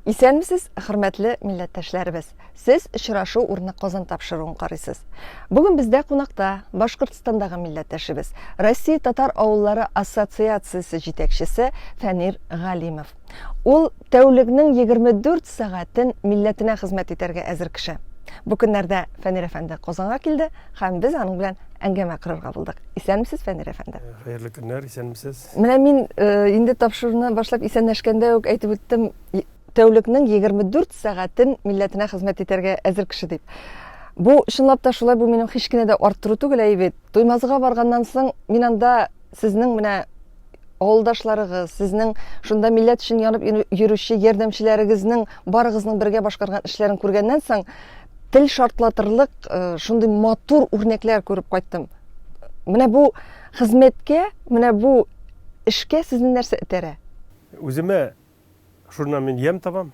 Исәнмесез, хөрмәтле милләттәшләребез. Сез очрашу урны Казан тапшыруын карыйсыз. Бүген бездә кунакта Башкортстандагы милләттәшебез, Россия татар авыллары ассоциациясе җитәкчесе Фәнир Галимов. Ул тәүлекнең 24 сәгатен милләтенә хезмәт итәргә әзер кеше. Бу көннәрдә Фәнир әфәнде Казанга килде һәм без аның белән әңгәмә кырырга булдык. Исәнмесез, Фәнир әфәнде? Хәерле көннәр, исәнмесез. Менә мин инде тапшыруны башлап исәнләшкәндә үк әйтеп үттем, тәүлекнең 24 сәгатен милләтенә хезмәт итәргә әзер кеше дип. Бу чынлап та шулай, бу минем һич кенә дә арттыру түгел бит. Туймазга барганнан соң мин анда сезнең менә авылдашларыгыз, сезнең шунда милләт өчен янып йөрүче ярдәмчеләрегезнең барыгызның бергә башкарган эшләрен күргәннән соң тел шартлатырлык шундый матур үрнәкләр күреп кайттым. Менә бу хезмәткә, менә бу эшкә сезне нәрсә этәрә? Үземә шуннан мин ям табам.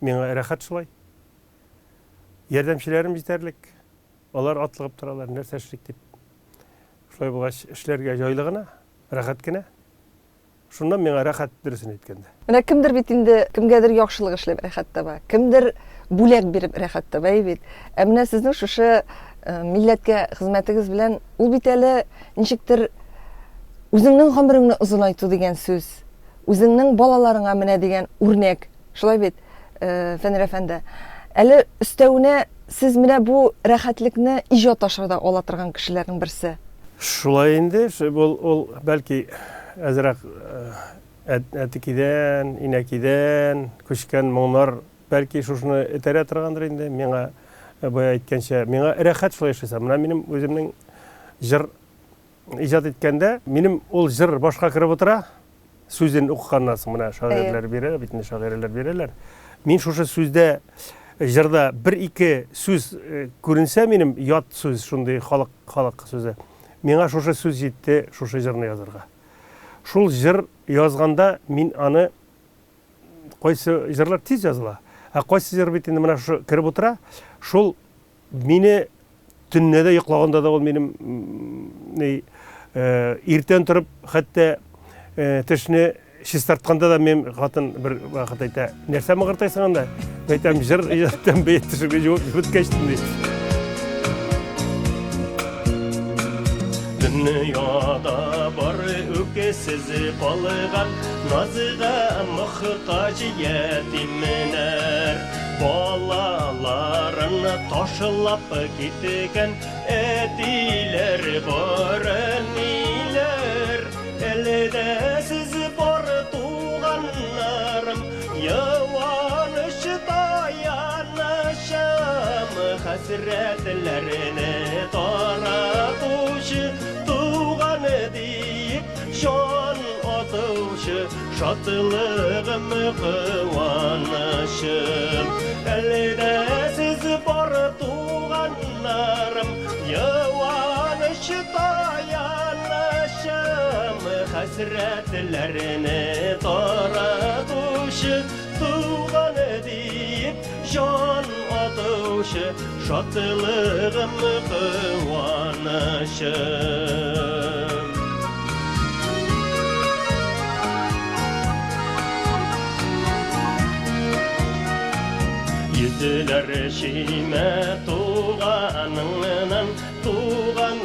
Миңа рәхәт шулай. Ярдәмчеләрем җитәрлек. Алар атлыгып торалар, нәрсә эшлик дип. Шулай булгач эшләргә җайлы гына, рәхәт кенә. Шуннан миңа рәхәт дөресен әйткәндә. Менә кемдер бит инде кемгәдер яхшылык эшләп рәхәт таба, кемдер бүләк биреп рәхәт таба бит. Ә менә сезнең шушы милләткә хезмәтегез белән ул бит әле ничектер үзеңнең гомереңне озынайту дигән сүз, үзеңнең балаларыңа менә дигән үрнәк. Шулай бит, Фәнир әфәнде. Әле өстәвенә сез менә бу рәхәтлекне иҗат ашырда ала торган кешеләрнең берсе. Шулай инде, ул бәлки әзрәк әтикидән, инәкидән күчкән моңнар бәлки шушыны этәрә торгандыр инде. Миңа бая әйткәнчә, миңа рәхәт шулай эшләсәм. Менә минем үземнең җыр иҗат иткәндә, минем ул җыр башка киреп утыра. Сүзен укыганнан соң менә шагыйрьләр бирә, бит инде шагыйрьләр бирәләр. Мин шушы сүздә җырда бер-ике сүз күренсә, минем ят сүз, шундый халык сүзе. Миңа шушы сүз җитте, шушы җырны язарга. Шул җыр язганда мин аны кайсы җырлар тиз языла. Ә кайсы җыр бит инде менә шу киреп утыра. Шул мине төннәдә йоклаганда да ул минем иртән торып, хәтта тешне чистартканда да мен хатын бер вакыт әйтә. Нәрсә мыгыртайсың анда? Әйтәм, җыр иҗаттан бәйт тешегә җавап биткәчтем ди. Dünyada бар ökesiz balığan nazıga muhtaç yetimler balalarını taşılap gitken etiler baraniler elde siz bar tuğanlarım yavanış dayanışım hasretlerine taratuşu şan atışı, şatlığım, kıvanışım. Elde siz bar tuğanlarım, yavanış dayanışım. Hasretlerini taratuşu, tuğan deyip şan atışı, şatlığım, kıvanışım. Yüzler şime tuğanından tuğan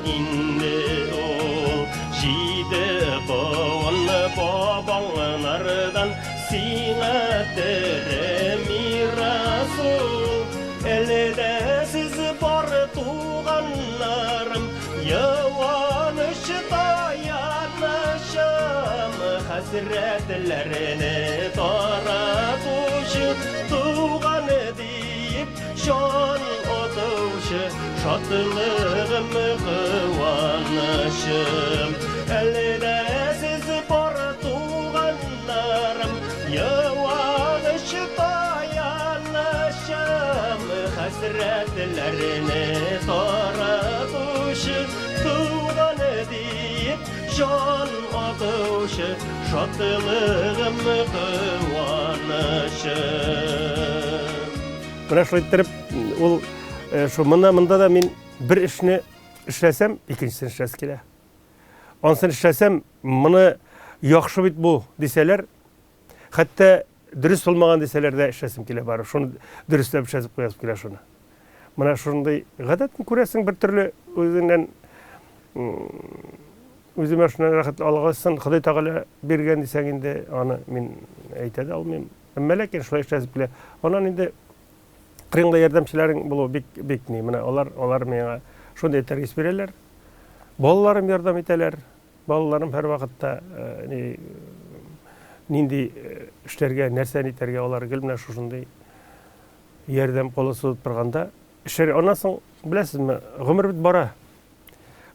indi ol Jide boğan babanlardan sine tere miras ol Elde siz bar tuğanlarım yavanış dayanışım Hasretlerini taratuşu tuğan deyip şan atışı şatlığım kıvanışım elde siz bar tuğanlarım yavanış dayanışım hasretlerini taratuşu tuğan deyip şan atışı şatlığım kıvanışım. Менә шулай иттереп, ул шу монда да мин бер эшне эшләсәм, икенчесен эшләсе килә. Ансын эшләсәм, моны яхшы бит бу дисәләр, хәтта дөрес булмаган дисәләр дә эшләсем килә бары. Шуны дөрестләп эшләп куясым килә шуны. Менә шундай гадәтен күрәсең бер төрле үзеннән үземә шуны рәхәт алган Ходай Тәгалә биргән дисәң инде аны мин әйтә дә алмыйм. Әмма ләкин шулай эшләп килә. Аннан инде кырыңда ярдәмчеләрең булу бик ни. Менә алар миңа шундый тәрбия бирәләр. Балаларым ярдәм итәләр. Балаларым һәр вакытта нинди эшләргә, нәрсә итәргә алар гел менә шушындый ярдәм колы сузып торганда эшләр. Аннан соң беләсезме, гомер бит бара.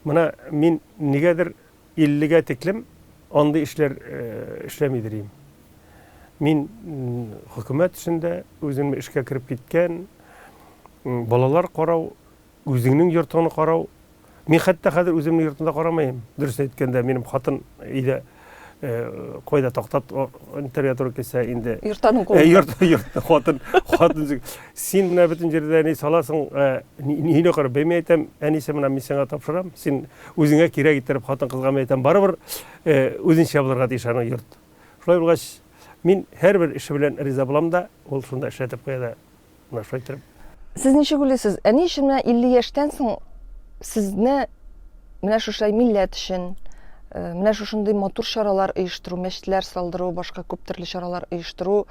Менә мин нигәдер 50-гә тиклем андый эшләр эшләмидерим. Мин хөкүмәт эшендә үземне эшкә кирип киткән, балалар карау, үзеңнең йортыңны карау. Мин хәтта хәзер үземнең йортымда карамыйм. Дөрес әйткәндә, минем хатын өйдә койда тактап интерьер туры килсә инде. Йортаның кулында. Йорт хатын син менә бөтен җирдә ни саласың, нине карап бәймә әйтәм, әнисе менә мин сиңа тапшырам. Син үзеңә кирәк иттереп хатын кызга әйтәм, барыбер үзенчә булырга тиеш аның йорт. Шулай булгач, мин һәрбер эше белән риза булам да, ул шунда эшләтеп куя да, менә шулай итеп. Сез ничек уйлыйсыз? Әни өчен менә 50 яшьтән соң сезне менә шушай милләт өчен, менә шушындый матур чаралар оештыру, мәчетләр салдыру, башка күп төрле чаралар оештыру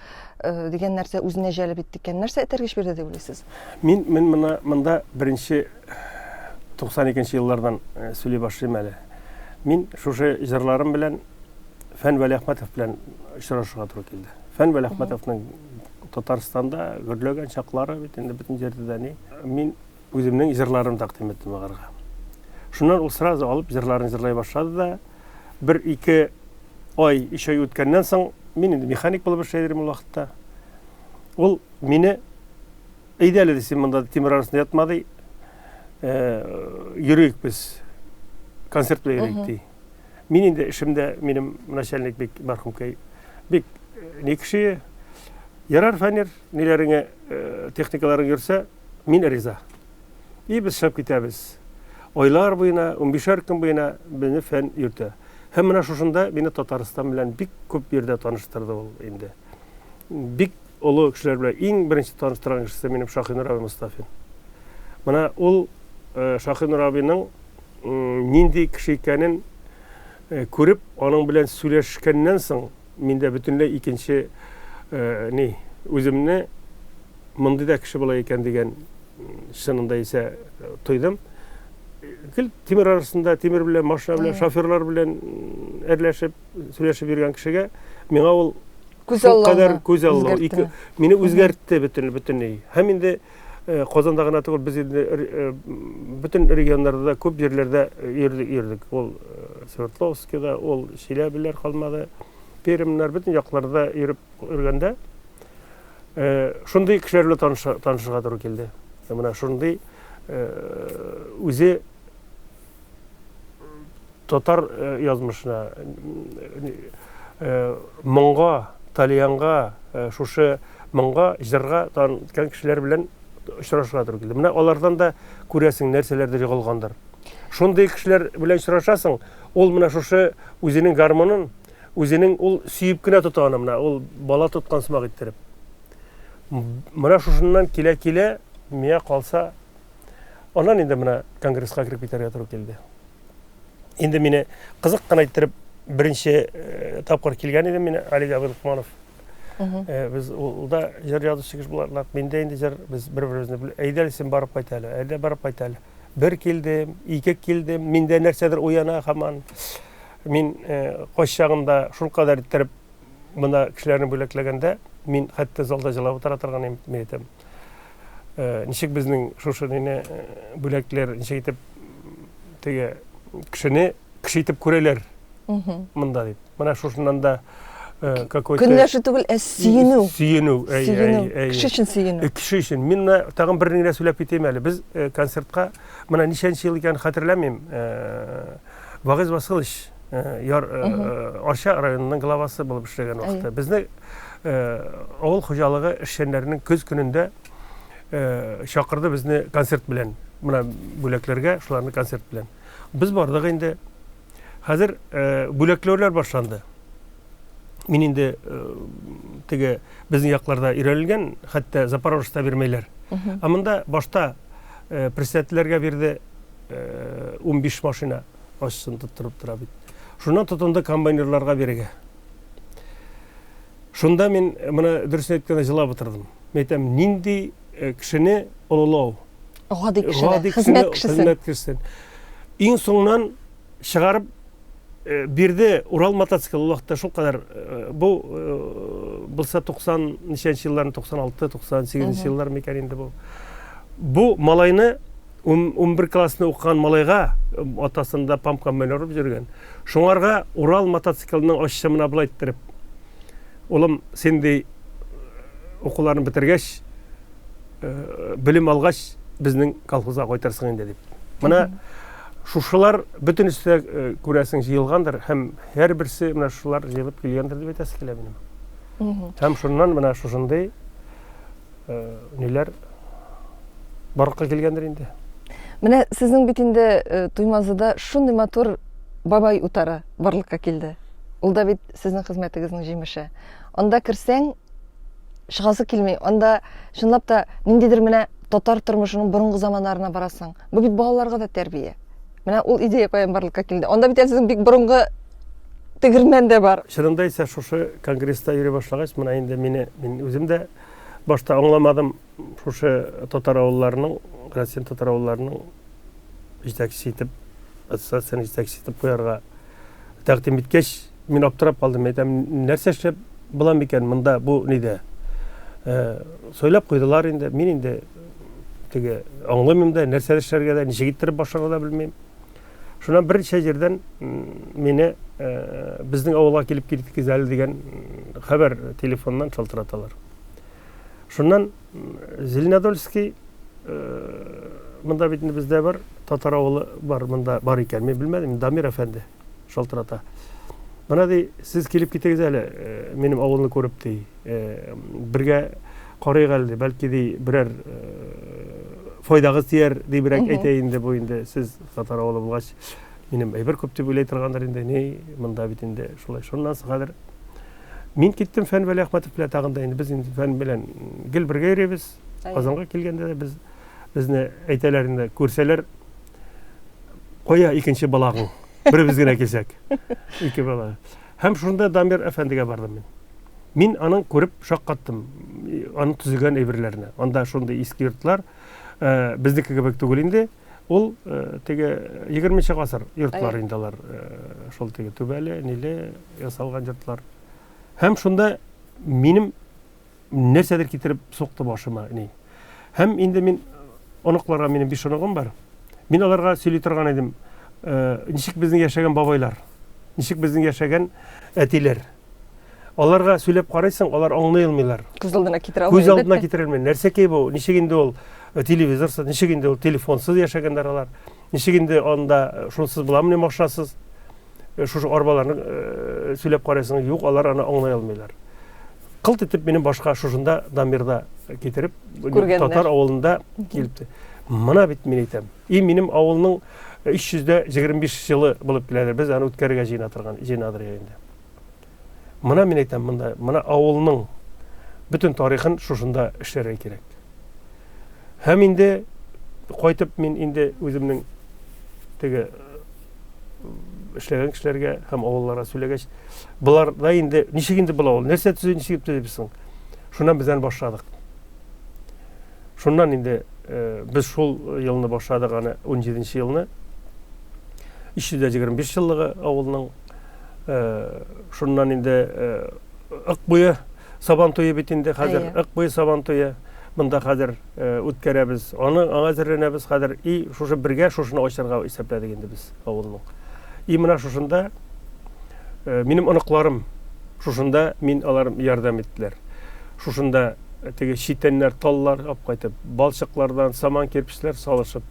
дигән нәрсә үзенә җәлеп итте икән. Нәрсә этәргеч бирде дип уйлыйсыз? Мин монда беренче 92нче еллардан сөйли башлыйм әле. Мин шушы җырларым белән Фән Вәли Әхмәтов белән очрашырга туры килде. Фән Вәли Әхмәтовның Татарстанда гөрләгән чаклары бит инде бөтен җирдә ни. Мин үземнең җырларымны тәкъдим иттем аларга. Шуннан ул сразу алып җырларын җырлай башлады да, 1-2 ай, 3 ай үткәннән соң мин инде механик булып эшләдем ул вакытта. Ул мине әйдәле дисем, монда тимер арасында ятмады. Йөрик без концерт белән ди. Мин инде эшемдә минем начальник бик мәрхүмкәй бик ни кеше ярар фәнер ниләреңә техникаларын йөрсә, мин риза. И без шәп китәбез. Ойлар буена, 15 көн буена безне фән йөртә. Һәм менә шушында мине Татарстан белән бик күп yerдә таныштырды ул инде. Бик олы кешеләр белән иң беренче таныштырган кешесе минем Шаһинур Раби Мустафин. Менә ул Шаһинур Рабиның нинди кеше икәнен күреп, аның белән сөйләшкәннән соң миндә бөтенләй икенче үземне мондый да кеше була икән дигән шунында исә тойдым. Тимер арасында, тимер белән, машина белән, шоферлар белән әрләшеп, сөйләшеп йөргән кешегә миңа ул кадәр күз аллау, мине үзгәртте бөтенләй. Һәм инде Казанда гына түгел, без инде бөтен регионнарда, күп җирләрдә йөрдек. Ул Свердловскида, ул Челябиләр калмады, Перемнәр, бөтен якларда йөреп йөргәндә, шундый кешеләр белән танышырга туры килде. Менә шундый үзе татар язмышына, моңга, талиянга, шушы моңга, җырга таныткан кешеләр белән очрашырга туры килде. Менә алардан да күрәсең нәрсәләрдер югалгандыр. Шундый кешеләр белән очрашасың, ул менә шушы үзенең гармонын, үзенең ул сөеп кенә тота аны, менә ул бала тоткан сымак иттереп. Менә шушыннан килә, миңа калса, аннан инде менә конгресска кирип китәргә туры килде. Инде мине кызык кына иттереп беренче тапкыр килгән иде мине Али Абдулкманов. Без улда җыр язучы кеше буларлык. Миндә инде җыр без бер-беребезне әйдәл син барып кайт әле, әйдә барып кайт әле. Бер килдем, ике килдем, миндә нәрсәдер уяна һаман. Мин кайчагында шул кадәр иттереп монда кешеләрне бүләкләгәндә, мин хәтта залда җырлап утыра торган идем, әйтәм. Ничек безнең шушы бүләкләр, ничек итеп теге кешене кеше итеп күрәләр монда дип. Менә шушыннан да какой-то көнләшү түгел, сөенү. Сөенү. Кеше өчен сөенү. Кеше өчен. Мин тагын бер нигә сөйләп китәм әле. Без концертка менә ничәнче ел икән хәтерләмим. Вагыз Васылыч Арча районының главасы булып эшләгән вакытта. Безне авыл хуҗалыгы эшчәннәренең көз көнендә чакырды безне концерт белән. Менә бүләкләргә, шуларны концерт белән. Без бардык инде. Хәзер бүләкләүләр башланды. Мин инде теге безнең якларда өйрәнелгән, хәтта Запорожьта бирмәйләр. Амында башта председательләргә бирде 15 машина ашсын тоттырып тора бит. Шуннан тотынды комбайнерларга бирергә. Шунда мин моны дөресен әйткәндә җылап утырдым. Мен әйтәм, нинди кешене олылау, Гади кешене, хезмәт кешесен. Иң соңнан чыгарып бирде Урал мотоцикл вакытта шул кадәр бу булса 90 ничәнче елларны 96, 98 еллар микән инде бу. Бу малайны 11 классны укыган малайга атасында памка менеп жүргән. Шуңарга Урал мотоциклның ашчымына булай иттиреп, улым, сендей укуларны битергәч, билим алгач, безнең колхозга кайтарсың инде дип. Менә шушылар бөтен үстә күрәсең җыелгандыр, һәм һәр берсе менә шулар җыелып килгәндер дип әйтәсе килә минем. Һәм шуннан менә шушындый ниләр барлыкка килгәндер инде. Менә сезнең бит инде Туймазыда шундый матур бабай утары барлыкка килде. Ул да бит сезнең хезмәтегезнең җимеше. Анда керсәң чыгасы килмәй. Анда чынлап та ниндидер менә татар тормышының борынгы заманнарына барасың. Бу бит балаларга да тәрбия. Менә ул идея барлыкка килде. Анда бит сезнең бик борынгы тегермән дә бар. Шырында исә шушы конгресста йөри башлагач, менә инде мин үзем дә башта аңламадым шушы татар авылларының, Россия татар авылларының җитәкчесе итеп, ассоциацияның җитәкчесе итеп куярга тәкъдим иткәч, мин аптырап калдым. Әйтәм, нәрсә эшләп булам икән монда, бу ниде? Сөйләп куйдылар инде, мин инде теге аңламыйм да, нәрсә эшләргә дә, ничек иттереп башларга да белмим. Шуннан берничә җирдән мине безнең авылга килеп киттегез әле дигән хәбәр телефоннан шалтыраталар. Шуннан Зеленодольский монда бит бездә бар, татар авылы бар, монда бар икән. Мин белмәдем, Дамир әфәнде шалтырата. Менә ди, сез килеп китегез әле, минем авылны күреп ди. Бергә карыйк әле, бәлки ди берәр файдагыз тияр дибрәк әйтәйин инде бу инде сез татар авылы булгач, минем әйбер күп дип уйлый торганнар инде. Ни, монда бит инде шулай. Шуннан хәзер мин киттем Фәнвәли Әхмәтов белән тагында инде без инде Фән белән гел бергә йөрибез. Казанга килгәндә дә безне әйтәләр инде, күрсәләр, кая икенче балагың, беребез генә килсәк. Ике бала. Һәм шунда Дамир әфәндегә бардым мин. Мин аның күреп шаккаттым, аның төзегән әйберләрне. Анда шундый иске йортлар, безнеке кебек түгел инде. Ул теге 20нче гасыр йортлар инде алар, шул теге түбәле, ниле ясалган йортлар. Һәм шунда минем нәрсәдер китереп сукты башыма, ни. Һәм инде мин оныкларга, минем 5 оногым бар. Мин аларга сөйли торган идем, ничек безнең яшәгән бабайлар, ничек безнең яшәгән әтиләр. Аларга сөйләп карыйсың, алар аңлый алмыйлар. Күз алдына китерә алмый. Күз алдына китерә алмый. Нәрсә ки бу? Ничек инде ул телевизорсыз, ничек инде ул телефонсыз яшәгәннәр алар? Ничек инде анда шунсыз буламы, машинасыз? Шушы арбаларны сөйләп карыйсың, юк, алар аны аңлай алмыйлар. Кылт итеп минем башка шушында Дамирда китереп, татар авылында килепте. Мына бит мин әйтәм. Минем авылның 325 елы булып киләдер. Без аны үткәргә җыйнадыр инде. Мына мин әйтәм, мына авылның бүтән тарихын шушында эшләргә кирәк. Һәм инде кайтып мин инде үземнең теге эшләгән кешеләргә һәм авылларга сөйләгәч, булар да инде ничек инде була ул, нәрсә төзү ничек дибсең. Шуннан бездән башладык. Шуннан инде без шул елны башладык, аны 17нче елны. 325 еллыгы авылның. Шуннан инде ык буе сабан туе бит инде хәзер, ык буе сабан туе. Монда хәзер үткәрәбез. Аны әзерләнәбез хәзер. Шушы бергә шушыны ачарга исәпләдек инде без авылның. Менә шушында минем оныкларым, шушында мин алар ярдәм иттеләр. Шушында теге читәннәр, таллар алып кайтып, балчыклардан саман кирпечләр салышып,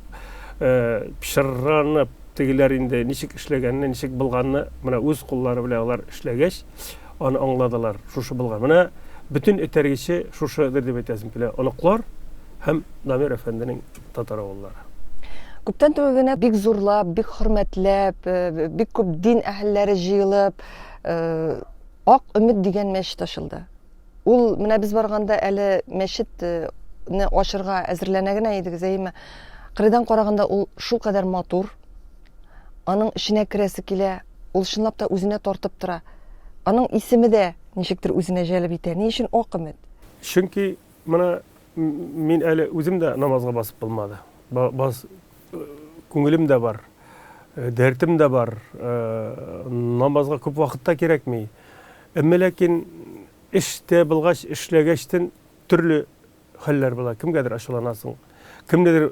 пишырранып, тегеләр инде ничек эшләгәнне, ничек булганны, менә үз куллары белән алар эшләгәч, аны аңладылар. Шушы булган. Менә бүтән этәргече шушыдыр дип әйтәсем килә. Оныклар һәм Дамир әфәнденең татар авыллары. Күптән түгел генә бик зурлап, бик хөрмәтләп, бик күп дин әһелләре җыелып, Ак Өмет дигән мәчет ачылды. Ул менә без барганда әле мәчетне ачырга әзерләнә генә идек, әйме. Кырыйдан караганда ул шулкадәр матур. Аның эченә керәсе килә, ул чынлап та үзенә тартып тора. Аның исеме дә ничектер үзенә җәлеп итә. Ни өчен Ак Өмет? Чөнки моны мин әле үзем дә намазга басып булмады. Күңелем дә бар, дәртем дә бар, намазга күп вакытта кирәкми. Әмма ләкин эштә булгач, эшләгәчтен төрле хәлләр була. Кемгәдер ачуланасың, кемнедер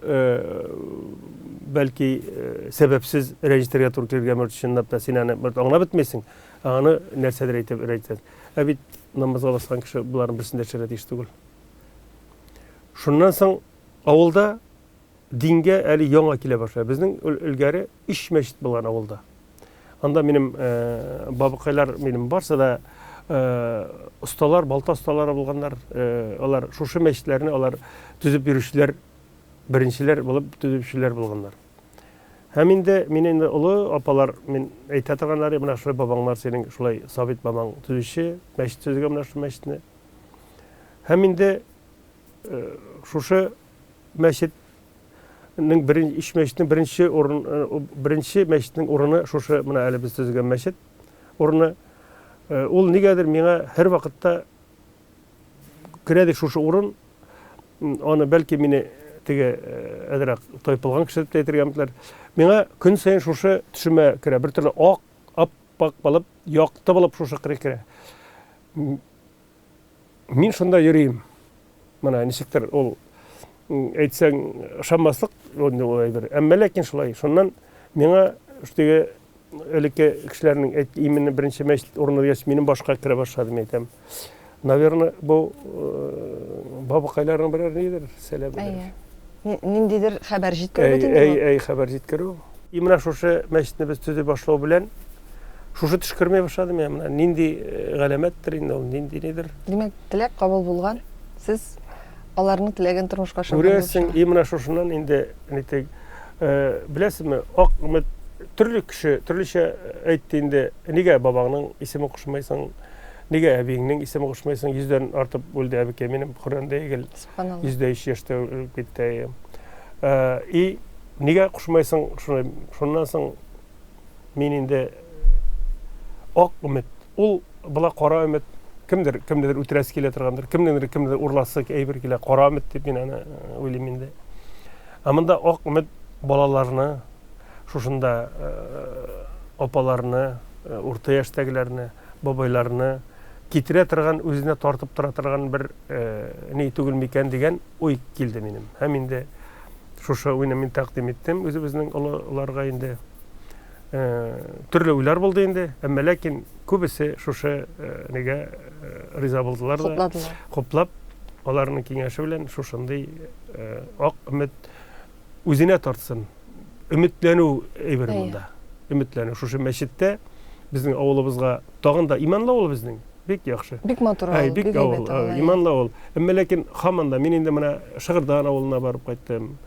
бәлки сәбәпсез рәҗештергә туры килгән чынлап та син аны аңлап бетмәсең, аны нәрсәдер әйтеп. Ә бит намазга баскан кеше буларның берсендә шәрәт иш түгел. Шуннан соң авылда дингә әле яңа килә башлый. Безнең илгәре 3 мәчет булган авылда. Анда минем бабыкайлар минем барса да ustalar, балта ustaлары булганнар. Алар шушы мәчетләрне алар төзеп бирүчеләр, беренчеләр булып төзүчеләр булганнар. Һәм инде минем улы апалар мин әйтә торганнары, менә шулай бабаңнар синең шулай Сабит бабаң төзүче, мәчет төзегән менә шу мәчетне. Һәм инде шушы мәчетнең беренче мәчетнең урыны шушы менә әле без төзегән мәчет урыны. Ул нигәдер миңа һәр вакытта керәде шушы урын. Аны бәлки мине теге әдрәк тайпылган кеше дип әйтергә мөмкин. Миңа көн сайын шушы төшемә керә. Бер төрле ак, аппак булып, якты булып шушы керә. Мин шунда йөрим. Менә ничектер ул әйтсәң ышанмаслык бер. Әмма ләкин шулай. Шуннан миңа теге элекке кешеләрнең именно беренче мәчет урыны дигәч минем башка керә башлады, әйтәм. Наверное, бу бабыкайларның берәр нидер сәлам. Ниндидер хәбәр җиткерү инде. Әй, хәбәр җиткерү. Менә шушы мәчетне без төзеп башлау белән шушы төшкермәй башлады менә. Нинди галәмәттер инде ул, нинди нидер. Димәк, теләк кабул булган. Сез аларның теләген тормышка ашырган. Күрәсең, менә шушыннан инде нитек беләсезме, Ак Өмет төрле кеше, төрлечә әйтте инде, нигә бабаңның исеме кушмайсың, нигә әбиеңнең исеме кушмайсың, 100дән артып үлде әбекәй минем Коръәндә егел. 103 яшьтә үлеп китте. Нигә кушмайсың шуннан соң мин инде Ак Өмет, ул була Кара Өмет, кемдер үтерәсе килә торгандыр, кемдер урласы әйбер килә, Кара Өмет дип мин аны уйлыйм инде. Монда Ак Өмет балаларны шушында апаларны, урта яшьтәгеләрне, бабайларны китерә торган, үзенә тартып тора торган бер ни түгел микән дигән уй килде минем. Һәм инде шушы уйны мин тәкъдим иттем үзебезнең уларга инде. Төрле уйлар булды инде, әмма ләкин күбесе шушы нигә риза булдылар да. Хуплап аларның киңәше белән шушындый Ак Өмет үзенә тартсын. Өметләнү әйбер монда. Өметләнү шушы мәчеттә безнең авылыбызга тагын да иманлы авыл безнең. Бик яхшы. Бик матур авыл, бик авыл, иманлы авыл. Әмма ләкин һаман да мин инде менә Шыгырдан авылына барып кайттым.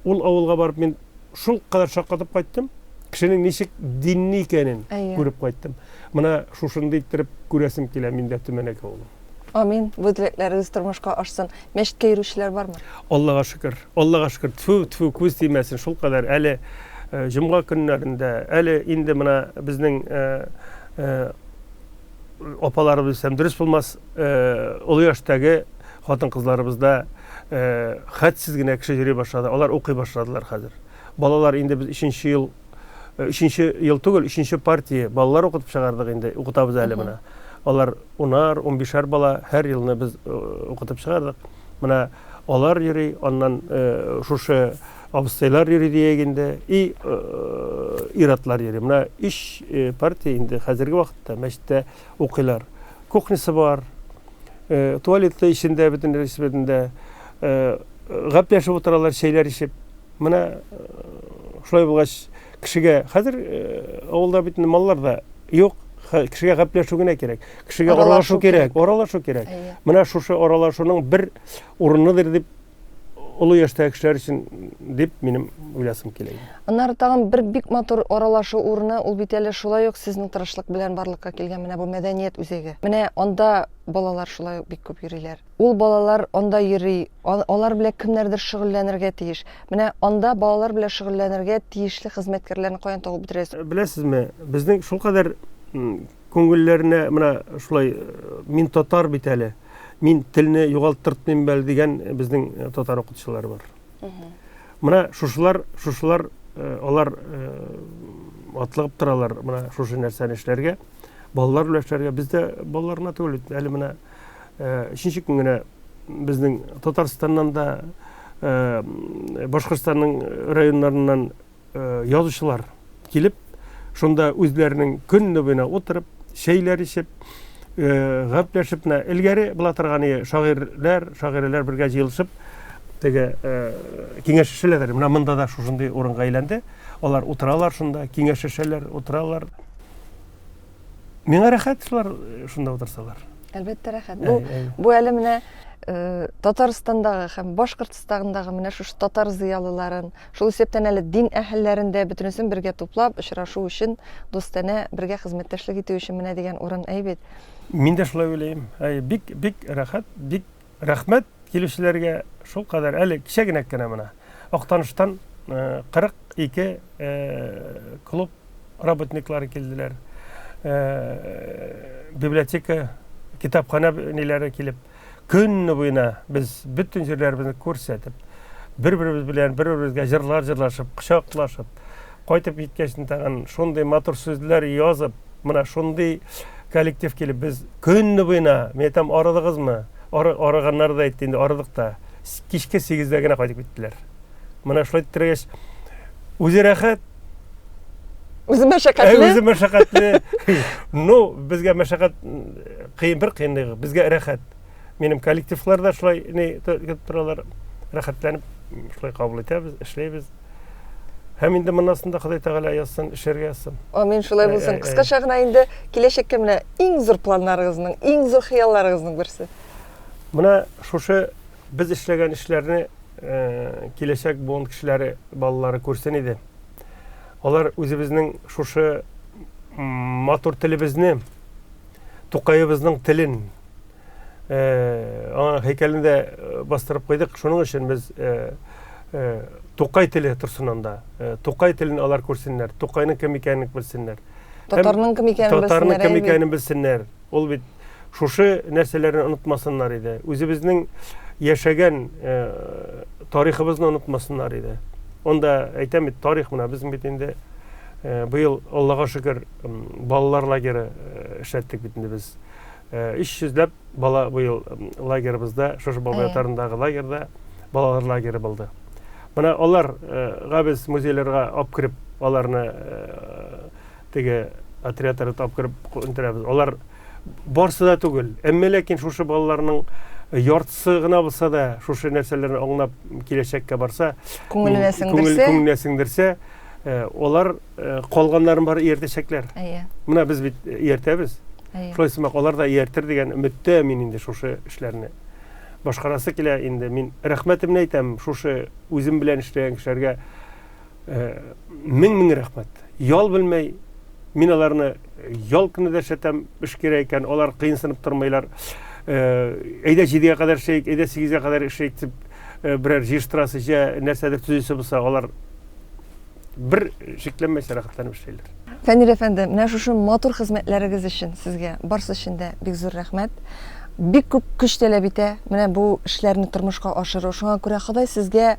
Ул авылга барып мин шул кадәр шаккатып кайттым. Кешенең ничек динни икәнен күреп кайттым. Менә шушындай иттереп күрәсем килә миндә Төмәнәк авылы. Амин. Бу теләкләрегез тормышка ашсын. Мәчеткә йөрүчеләр бармы? Аллага шөкер. Аллага шөкер. Тфу күз тимәсен. Шул кадәр әле җомга көннәрендә, әле инде менә безнең апаларыбыз һәм дөрес булмас олы яшьтәге хатын-кызларыбызда хәтсез генә кеше йөри башлады. Алар укый башладылар хәзер. Балалар инде без 3нче ел түгел, 3нче партия балалар укытып чыгардык инде. Укытабыз әле менә. Алар 10-15 бала һәр елны без укытып чыгардык. Менә алар йөри, аннан шушы абыстайлар йөри дигәндә, иратлар йөри. Менә 3 партия инде хәзерге вакытта мәчеттә укыйлар. Кухнясы бар, туалеты ичендә бөтен рәсбәтендә гәпләшеп утыралар, шәйләр ичеп. Менә шулай булгач кешегә хәзер авылда бөтен маллар да юк. Кешегә гәпләшү генә кирәк. Кешегә аралашу кирәк. Менә шушы аралашуның бер урыныдыр дип олы яшьтәге кешеләр өчен дип минем уйласым килә. Аннары тагын бер бик матур аралашу урыны, ул бит әле шулай ук сезнең тырышлык белән барлыкка килгән менә бу мәдәният үзәге. Менә анда балалар шулай ук бик күп йөриләр. Ул балалар анда йөри, алар белән кемнәрдер шөгыльләнергә тиеш. Менә анда балалар белән шөгыльләнергә тиешле хезмәткәрләрне каян табып бетерәсез? Беләсезме, безнең шулкадәр күңелләренә менә шулай мин татар бит әле. Мин телне югалтыртмыйм бәл дигән безнең татар укытучылары бар. Менә шушылар алар атлыгып торалар менә шушы нәрсәне эшләргә, балалар белән эшләргә. Бездә балаларына түгел, әле менә 3нче көн генә безнең Татарстаннан да, Башкортстанның районнарыннан язучылар килеп, шунда үзләренең көнне буена утырып, шәйләр ичеп, гәпләшеп, илгәре була торган шагыйрьләр бергә җыелышып, теге киңәшәшәләр. Менә монда да шушындый урынга әйләнде. Алар утыралар шунда, киңәшәшәләр, утыралар. Миңа рәхәт шулар шунда утырсалар. Әлбәттә рәхәт. Бу әле менә Татарстандагы һәм Башкортстандагы менә шушы татар зыялыларын, шул исәптән әле дин әһелләрен дә бөтенесен бергә туплап, очрашу өчен, достана бергә хезмәттәшлек итү өчен менә дигән урын әйбәт. Мин дә шулай уйлыйм. Бик рәхәт, бик рәхмәт килүчеләргә. Шул кадәр әле кичә генә менә Актаныштан 42 клуб работниклары килделәр. Библиотека, китапхана ниләре килеп, көнне буена без бөтен җирләребезне күрсәтеп, бер-беребез белән бер-беребезгә җырлашып, кочаклашып, кайтып киткәчтен тагын шундый матур сүзләр язып, менә шундый коллектив килеп, без көнне буена, мен әйтәм, арыдыгызмы? Арыганнар да әйтте, инде арыдык та. Кичке 8дә генә кайтып киттеләр. Менә шулай иттергәч, үзе рәхәт, үзе мәшәкатьле. Безгә мәшәкать кыйынлыгы, безгә рәхәт. Минем коллективлар да шулай торалар, рәхәтләнеп шулай кабул итәбез, эшләйбез. Һәм инде моннасында Ходай Тәгалә язсын, эшләргә язсын. Амин, шулай булсын. Кыскача гына инде киләчәккә менә иң зур планнарыгызның, иң зур хыялларыгызның берсе. Менә шушы без эшләгән эшләрне киләчәк буын кешеләре, балалары күрсен иде. Алар үзебезнең шушы матур телебезне, Тукайыбызның телен һәйкәлендә бастырып куйдык. Шуның өчен без Тукай теле торсын анда. Тукай телен алар күрсеннәр, Тукайның кем икәнен белсеннәр. Татарның кем икәнен белсеннәр. Ул бит шушы нәрсәләрне онытмасыннар иде. Үзебезнең яшәгән тарихыбызны онытмасыннар иде. Онда әйтәм бит, тарих менә безнең бит инде быел, Аллага шөкер, балалар лагере эшләттек бит инде без. 300 бала быел лагерыбызда, шушы Бабай атарындагы лагерда балалар лагере булды. Менә аларга без музейларга алып кирип, аларны теге отрядларга алып кирип үндерәбез. Алар барсы да түгел. Әмма ләкин шушы балаларның яртысы гына булса да, шушы нәрсәләрне аңлап киләчәккә барса, күңеленә сеңдерсә, алар калганнарын бар ияртәчәкләр. Менә без бит ияртәбез. Шулай сымак, алар да ияртер дигән өметтә мин инде шушы эшләрне башкарасы килә инде. Мин рәхмәтемне әйтәм шушы үзем белән эшләгән кешеләргә. Мең рәхмәт. Ял белмәй, мин аларны ял көне дә шәтәм эш кирәк икән, алар кыйынсынып тормыйлар. Әйдә 7-гә кадәр эшләйик, әйдә 8-гә кадәр эшләйик дип берәр җыштырасы, нәрсәдер төзисе булса, алар бер шикләнмәсә рәхәтләнеп эшләйләр. Фәнир әфәнде, менә шушы матур хезмәтләрегез өчен сезгә барсы өчен дә бик зур рәхмәт. Бик күп көч таләп итә менә бу эшләрне тормышка ашыру. Шуңа күрә Ходай сезгә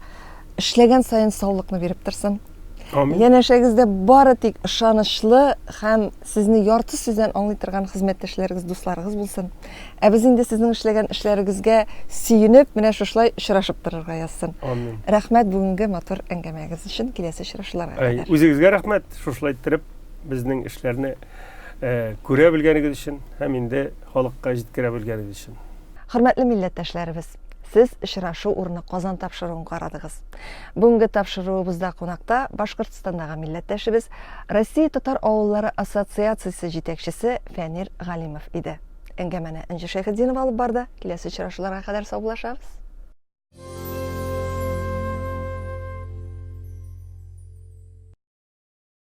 эшләгән саен саулыкны биреп торсын. Янәшәгездә бары тик ышанычлы һәм сезне ярты сүздән аңлый торган хезмәттәшләрегез, дусларыгыз булсын. Ә без инде сезнең эшләгән эшләрегезгә сөенеп, менә шушылай очрашып торырга язсын. Амин. Рәхмәт бүгенге матур әңгәмәгез өчен. Киләсе очрашуларга кадәр. Үзегезгә рәхмәт, шушылай иттереп безнең эшләрне күрә белгәнегез өчен һәм инде халыкка җиткерә белгәнегез өчен. Хөрмәтле милләттәшләребез, сез очрашу урыны Казан тапшыруын карадыгыз. Бүгенге тапшыруыбызда кунакта Башкортстандагы милләттәшебез, Россия татар авыллары ассоциациясе җитәкчесе Фәнир Галимов иде. Әңгәмәне Энҗе Шәйхетдинова алып барды. Киләсе очрашуларга кадәр сау булашабыз.